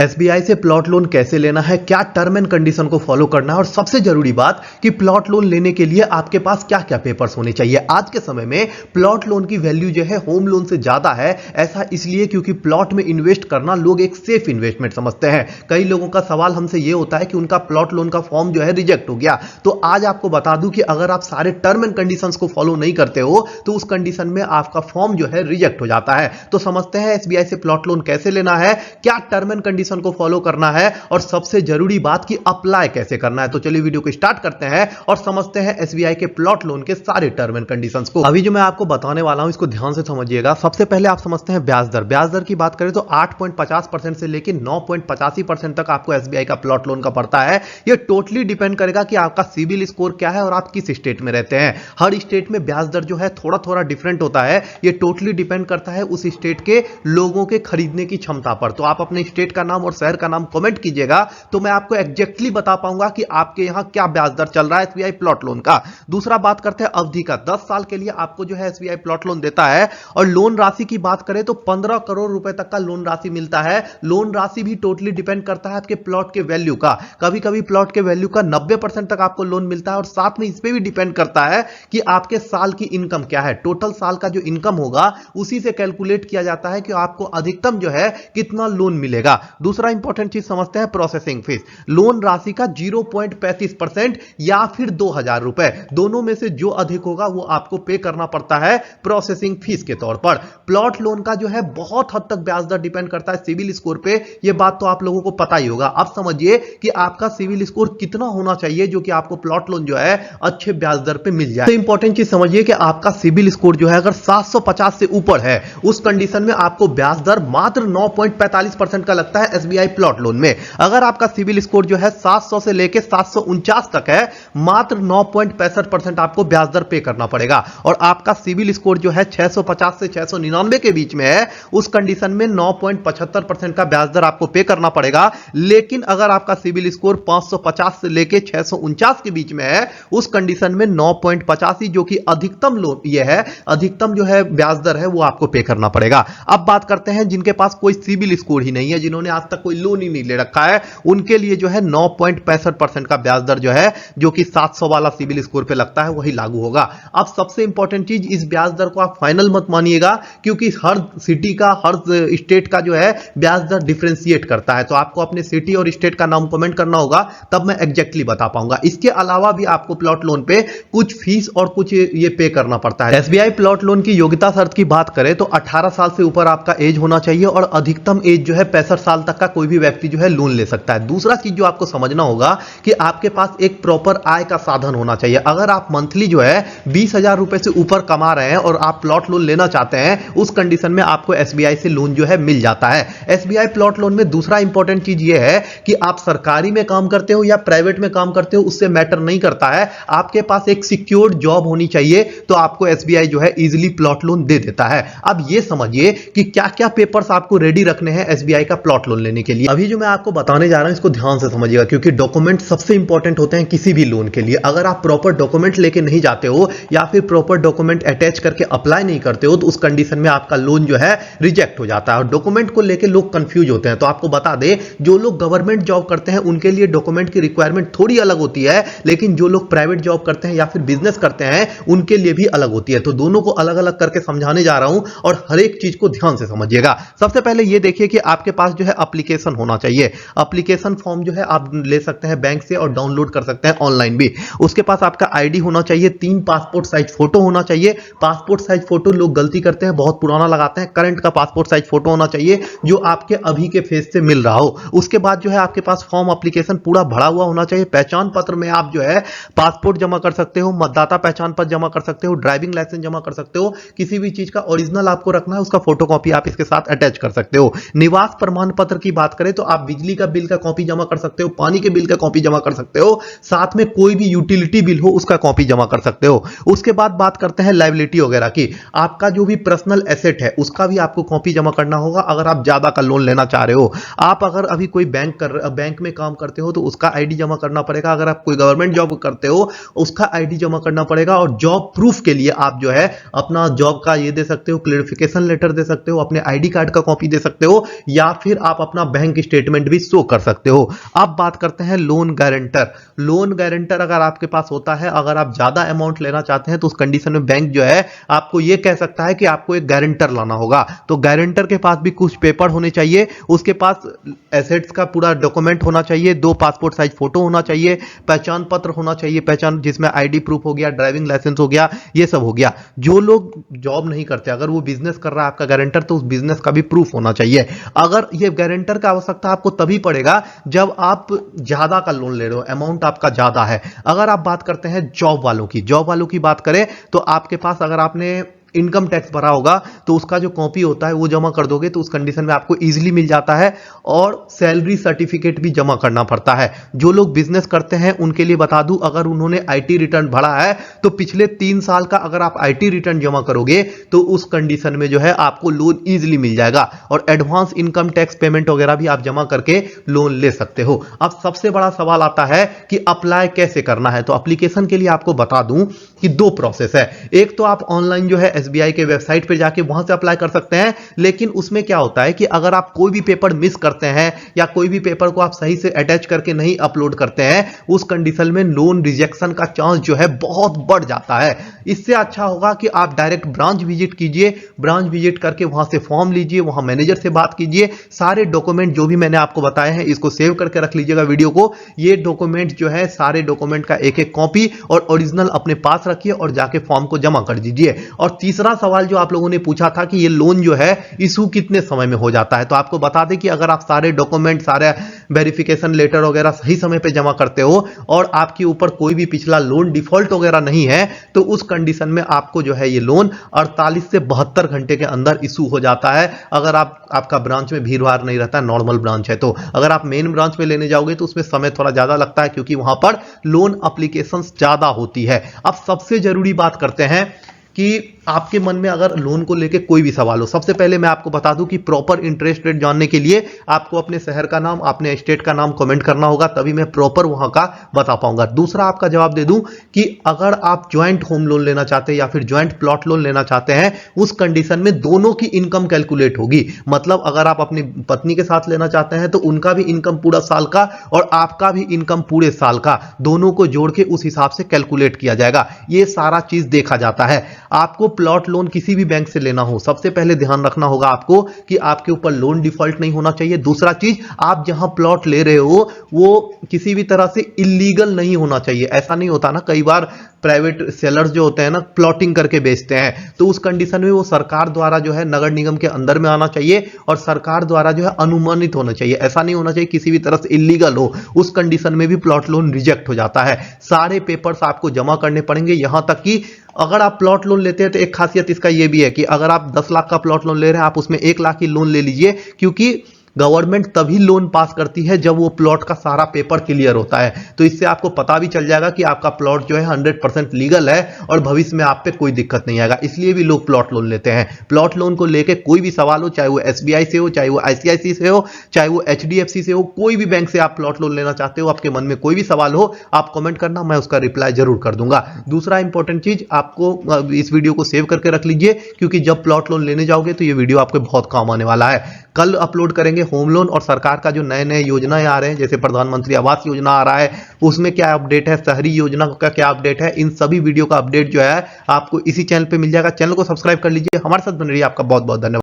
SBI से plot loan कैसे लेना है, क्या टर्म एंड कंडीशन को फॉलो करना है और सबसे जरूरी बात कि प्लॉट लोन लेने के लिए आपके पास क्या क्या पेपर्स होने चाहिए। आज के समय में प्लॉट लोन की वैल्यू जो है होम लोन से ज्यादा है। ऐसा इसलिए क्योंकि प्लॉट में इन्वेस्ट करना लोग एक सेफ इन्वेस्टमेंट समझते हैं। कई लोगों का सवाल हमसे यह होता है कि उनका प्लॉट लोन का फॉर्म जो है रिजेक्ट हो गया। तो आज आपको बता दूं कि अगर आप सारे टर्म एंड कंडीशंस को फॉलो नहीं करते हो तो उस कंडीशन में आपका फॉर्म जो है रिजेक्ट हो जाता है। तो समझते हैं एसबीआई से प्लॉट लोन कैसे लेना है, क्या टर्म एंड कंडीशन को फॉलो करना है और सबसे जरूरी बात कि अप्लाई कैसे करना है। तो चलिए वीडियो को स्टार्ट करते हैं और समझते हैं एसबीआई के प्लॉट लोन के सारे टर्म एंड कंडीशंस को। अभी जो मैं आपको बताने वाला हूं इसको ध्यान से समझिएगा। सबसे पहले आप समझते हैं ब्याज दर। ब्याज दर की बात करें तो 8.50% से लेकर 9.85% तक आपको एसबीआई का प्लॉट लोन का पड़ता है। यह टोटली डिपेंड करेगा कि आपका सिविल स्कोर क्या है और आप किस स्टेट में रहते हैं। हर स्टेट में ब्याज दर जो है थोड़ा थोड़ा डिफरेंट होता है। यह टोटली डिपेंड करता है उस स्टेट के लोगों के खरीदने की क्षमता पर। तो आप अपने स्टेट का नाम और शहर का नाम कमेंट कीजिएगा तो मैं आपको एग्जैक्टली बता पाऊंगा कि आपके यहां क्या ब्याज दर चल रहा है एसबीआई प्लॉट लोन का। दूसरा बात करते हैं अवधि का। 10 साल के लिए आपको जो है एसबीआई प्लॉट लोन देता है। और लोन राशि की बात करें तो 15 करोड़ रुपए तक का लोन राशि मिलता है। लोन राशि भी टोटली डिपेंड करता है आपके प्लॉट के वैल्यू का। कभी कभी प्लॉट के वैल्यू का 90% तक आपको लोन मिलता है। और साथ में इस पे भी डिपेंड करता है कि आपके साल की इनकम क्या है। टोटल साल का जो इनकम होगा उसी से कैलकुलेट किया जाता है कि आपको अधिकतम जो है कितना लोन मिलेगा। दूसरा इंपॉर्टेंट चीज समझते हैं प्रोसेसिंग फीस। लोन राशि का 0.35% या फिर 2000 रुपए, दोनों में से जो अधिक होगा वो आपको पे करना पड़ता है प्रोसेसिंग फीस के तौर पर। प्लॉट लोन का जो है बहुत हद तक ब्याज दर डिपेंड करता है सिविल स्कोर पे। ये बात तो आप लोगों को पता ही होगा। अब समझिए कि आपका सिविल स्कोर कितना होना चाहिए जो कि आपको प्लॉट लोन जो है अच्छे ब्याज दर पे मिल जाए। तो इंपॉर्टेंट चीज समझिए कि आपका सिविल स्कोर जो है अगर 750 से ऊपर है उस कंडीशन में आपको ब्याज दर मात्र 9.45% का लगता है एसबीआई प्लॉट लोन में। अगर आपका सिविल स्कोर जो है 700 से लेकर 749 तक है मात्र 9.65% आपको ब्याज दर पे करना पड़ेगा। और आपका सिविल स्कोर जो है 650 से 699 के बीच में है उस कंडीशन में 9.75% का ब्याज दर आपको पे करना पड़ेगा। लेकिन अगर आपका सिविल स्कोर 550 से लेकर 649 के बीच में है उस कंडीशन में 9.85 जो कि अधिकतम लोन ये है, अधिकतम जो है ब्याज दर है वो आपको पे करना पड़ेगा। अब बात करते हैं जिनके पास कोई सिविल स्कोर ही नहीं है, जिन्होंने आज तक कोई लोन ही नहीं ले रखा है, उनके लिए जो है 9.65% का ब्याज दर जो है जो कि 700 वाला सिविल स्कोर पे लगता है वही लागू होगा। अब सबसे इंपॉर्टेंट चीज, इस ब्याज दर को आप फाइनल मत मानिएगा क्योंकि हर सिटी का हर स्टेट का जो है ब्याज दर डिफरेंशिएट करता है। तो आपको अपने सिटी और स्टेट का नाम कमेंट करना होगा तब मैं एग्जैक्टली बता पाऊंगा। इसके अलावा भी आपको प्लॉट लोन पे कुछ फीस और कुछ ये पे करना पड़ता है। एसबीआई प्लॉट लोन की योग्यता शर्त की बात करें तो 18 साल से ऊपर आपका एज होना चाहिए और अधिकतम एज जो है 65 साल तक का कोई भी व्यक्ति जो है लोन ले सकता है। दूसरा चीज जो आपको समझना होगा कि आपके पास एक प्रॉपर आय का साधन होना चाहिए। अगर आप मंथली जो है 20,000 रुपए से ऊपर कमा रहे हैं और आप प्लॉट लोन लेना चाहते हैं उस कंडीशन में आपको एसबीआई से लोन जो है मिल जाता है। एसबीआई प्लॉट लोन में दूसरा इंपॉर्टेंट चीज यह है कि आप सरकारी में काम करते हो या प्राइवेट में काम करते हो उससे मैटर नहीं करता है। आपके पास एक सिक्योर्ड जॉब होनी चाहिए तो आपको एसबीआई जो है इजीली प्लॉट लोन दे देता है। अब यह समझिए कि क्या क्या पेपर्स आपको रेडी रखने हैं एसबीआई का प्लॉट लोन लेने के लिए। अभी जो मैं आपको बताने जा रहा हूं इसको ध्यान से समझिएगा क्योंकि डॉक्यूमेंट सबसे इंपॉर्टेंट होते हैं किसी भी लोन के लिए। अगर आप प्रॉपर डॉक्यूमेंट लेके नहीं जाते हो या फिर प्रॉपर डॉक्यूमेंट अटैच करके अप्लाई नहीं करते हो तो उस कंडीशन में आपका लोन जो है रिजेक्ट हो जाता है। और डॉक्यूमेंट को लेके लोग कंफ्यूज होते हैं। तो आपको बता दें जो लोग गवर्नमेंट जॉब करते हैं उनके लिए डॉक्यूमेंट की रिक्वायरमेंट थोड़ी अलग होती है, लेकिन जो लोग प्राइवेट जॉब करते हैं या फिर बिजनेस करते हैं उनके लिए भी अलग होती है। तो दोनों को अलग अलग करके समझाने जा रहा हूं और हर एक चीज को ध्यान से समझिएगा। सबसे पहले यह देखिए कि आपके पास जो है एप्लीकेशन होना चाहिए। एप्लीकेशन फॉर्म जो है आप ले सकते हैं बैंक से और डाउनलोड कर सकते हैं ऑनलाइन भी। उसके पास आपका आईडी होना चाहिए, 3 पासपोर्ट साइज फोटो होना चाहिए। पासपोर्ट साइज फोटो लोग गलती करते हैं, बहुत पुराना लगाते हैं। करंट का पासपोर्ट साइज फोटो होना चाहिए जो आपके अभी के फेस से मिल रहा हो। उसके बाद जो है आपके पास फॉर्म एप्लीकेशन पूरा भरा हुआ होना चाहिए। पहचान पत्र में आप जो है पासपोर्ट जमा कर सकते हो, मतदाता पहचान पत्र जमा कर सकते हो, ड्राइविंग लाइसेंस जमा कर सकते हो। किसी भी चीज का ओरिजिनल आपको रखना है उसका फोटोकॉपी आप इसके साथ अटैच कर सकते हो। निवास प्रमाण पत्र की बात करें तो आप बिजली का बिल का कॉपी जमा कर सकते हो, पानी के बिल का कॉपी जमा कर सकते हो, साथ में कोई भी यूटिलिटी बिल हो उसका कॉपी जमा कर सकते हो। उसके बाद बात करते हैं लायबिलिटी वगैरह की। आपका जो भी पर्सनल एसेट है उसका भी आपको कॉपी जमा करना होगा अगर आप ज्यादा का लोन लेना चाह रहे हो। आप अगर अभी कोई बैंक में काम करते हो तो उसका आईडी जमा करना पड़ेगा। अगर आप कोई गवर्नमेंट जॉब करते हो उसका आईडी जमा करना पड़ेगा। और जॉब प्रूफ के लिए आप जो है अपना जॉब का ये दे सकते हो, क्लेरिफिकेशन लेटर दे सकते हो, अपने आईडी कार्ड का कॉपी दे सकते हो, या फिर आप अपना बैंक स्टेटमेंट भी शो कर सकते हो। अब बात करते हैं लोन गारंटर। लोन गारंटर अगर आपके पास होता है, अगर आप ज्यादा अमाउंट लेना चाहते हैं तो उस कंडीशन में बैंक जो है आपको यह कह सकता है कि आपको एक गारंटर लाना होगा। तो गारंटर के पास भी कुछ पेपर होने चाहिए, उसके पास एसेट्स का पूरा डॉक्यूमेंट होना चाहिए, 2 पासपोर्ट साइज फोटो होना चाहिए, पहचान पत्र होना चाहिए, पहचान जिसमें आईडी प्रूफ हो गया, ड्राइविंग लाइसेंस हो गया, ये सब हो गया। जो लोग जॉब नहीं करते, अगर वो बिजनेस कर रहा है आपका गारंटर, तो उस बिजनेस का भी प्रूफ होना चाहिए। अगर ये गारंटर का आवश्यकता आपको तभी पड़ेगा जब आप ज्यादा का लोन ले रहे हो, अमाउंट आपका ज्यादा है। अगर आप बात करते हैं जॉब वालों की बात करें तो आपके पास अगर आपने इनकम टैक्स भरा होगा तो उसका जो कॉपी होता है वो जमा कर दोगे तो उस कंडीशन में आपको इजीली मिल जाता है, और सैलरी सर्टिफिकेट भी जमा करना पड़ता है। जो लोग बिजनेस करते हैं उनके लिए बता दूं, अगर उन्होंने आईटी रिटर्न भरा है तो पिछले 3 साल का अगर आप आईटी रिटर्न जमा करोगे तो उस कंडीशन में जो है आपको लोन इजीली मिल जाएगा, और एडवांस इनकम टैक्स पेमेंट वगैरह भी आप जमा करके लोन ले सकते हो। अब सबसे बड़ा सवाल आता है कि अप्लाई कैसे करना है। तो एप्लीकेशन के लिए आपको बता दूं कि 2 प्रोसेस है। एक तो आप ऑनलाइन जो है एसबीआई के वेबसाइट पर जाके वहां से अप्लाई कर सकते हैं, लेकिन उसमें क्या होता है कि अगर आप कोई भी पेपर मिस करते हैं या कोई भी पेपर को आप सही से अटैच करके नहीं अपलोड करते हैं, उस कंडीशन में लोन रिजेक्शन का चांस जो है बहुत बढ़ जाता है। इससे अच्छा होगा कि आप डायरेक्ट ब्रांच विजिट कीजिए, ब्रांच विजिट करके वहां से फॉर्म लीजिए, वहां मैनेजर से बात कीजिए, सारे डॉक्यूमेंट जो भी मैंने आपको बताए हैं इसको सेव करके रख लीजिएगा वीडियो को। ये डॉक्यूमेंट जो है सारे डॉक्यूमेंट का एक एक कॉपी और ओरिजिनल अपने पास रखिए और जाके फॉर्म को जमा कर दीजिए। और तीसरा सवाल जो आप लोगों ने पूछा था कि ये लोन जो है इशू कितने समय में हो जाता है, तो आपको बता दें कि अगर आप सारे डॉक्यूमेंट, सारे वेरिफिकेशन लेटर वगैरह सही समय पे जमा करते हो और आपके ऊपर कोई भी पिछला लोन डिफॉल्ट वगैरह नहीं है, तो उस कंडीशन में आपको जो है ये लोन 48 से 72 घंटे के अंदर इशू हो जाता है। अगर आपका ब्रांच में भीड़ भाड़ नहीं रहता, नॉर्मल ब्रांच है। तो अगर आप मेन ब्रांच में लेने जाओगे तो उसमें समय थोड़ा ज्यादा लगता है, क्योंकि वहां पर लोन एप्लीकेशन ज्यादा होती है। अब सबसे जरूरी बात करते हैं कि आपके मन में अगर लोन को लेके कोई भी सवाल हो, सबसे पहले मैं आपको बता दूं कि प्रॉपर इंटरेस्ट रेट जानने के लिए आपको अपने शहर का नाम, अपने स्टेट का नाम कमेंट करना होगा, तभी मैं प्रॉपर वहां का बता पाऊंगा। दूसरा आपका जवाब दे दूं कि अगर आप ज्वाइंट होम लोन लेना चाहते हैं या फिर ज्वाइंट प्लॉट लोन लेना चाहते हैं, उस कंडीशन में दोनों की इनकम कैलकुलेट होगी। मतलब अगर आप अपनी पत्नी के साथ लेना चाहते हैं तो उनका भी इनकम पूरा साल का और आपका भी इनकम पूरे साल का, दोनों को जोड़ के उस हिसाब से कैलकुलेट किया जाएगा। यह सारा चीज देखा जाता है। आपको प्लॉट लोन किसी भी बैंक से लेना हो, सबसे पहले ध्यान रखना होगा आपको कि आपके ऊपर लोन डिफॉल्ट नहीं होना चाहिए। दूसरा चीज, आप जहां प्लॉट ले रहे हो वो किसी भी तरह से इलीगल नहीं होना चाहिए। ऐसा नहीं होता ना, कई बार प्राइवेट सेलर्स जो होते हैं ना प्लॉटिंग करके बेचते हैं, तो उस कंडीशन में वो सरकार द्वारा जो है नगर निगम के अंदर में आना चाहिए और सरकार द्वारा जो है अनुमानित होना चाहिए। ऐसा नहीं होना चाहिए किसी भी तरह से इलीगल हो, उस कंडीशन में भी प्लॉट लोन रिजेक्ट हो जाता है। सारे पेपर्स आपको जमा करने पड़ेंगे। यहां तक कि अगर आप प्लॉट लोन लेते हैं तो एक खासियत इसका यह भी है कि अगर आप 10 लाख का प्लॉट लोन ले रहे हैं, आप उसमें 1 लाख की लोन ले लीजिए, क्योंकि गवर्नमेंट तभी लोन पास करती है जब वो प्लॉट का सारा पेपर क्लियर होता है। तो इससे आपको पता भी चल जाएगा कि आपका प्लॉट जो है 100% लीगल है और भविष्य में आप पे कोई दिक्कत नहीं आएगा। इसलिए भी लोग प्लॉट लोन लेते हैं। प्लॉट लोन को लेके कोई भी सवाल हो, चाहे वो एसबीआई से हो, चाहे वो आईसीआईसी से हो, चाहे वो एचडीएफसी से हो, कोई भी बैंक से आप प्लॉट लोन लेना चाहते हो, आपके मन में कोई भी सवाल हो, आप कमेंट करना, मैं उसका रिप्लाई जरूर कर दूंगा। दूसरा इंपॉर्टेंट चीज, आपको इस वीडियो को सेव करके रख लीजिए, क्योंकि जब प्लॉट लोन लेने जाओगे तो ये वीडियो आपको बहुत काम आने वाला है। कल अपलोड करेंगे होम लोन और सरकार का जो नए नए योजनाएं आ रहे हैं, जैसे प्रधानमंत्री आवास योजना आ रहा है, उसमें क्या अपडेट है, शहरी योजना का क्या अपडेट है, इन सभी वीडियो का अपडेट जो है आपको इसी चैनल पे मिल जाएगा। चैनल को सब्सक्राइब कर लीजिए, हमारे साथ बने रहिए। आपका बहुत बहुत धन्यवाद।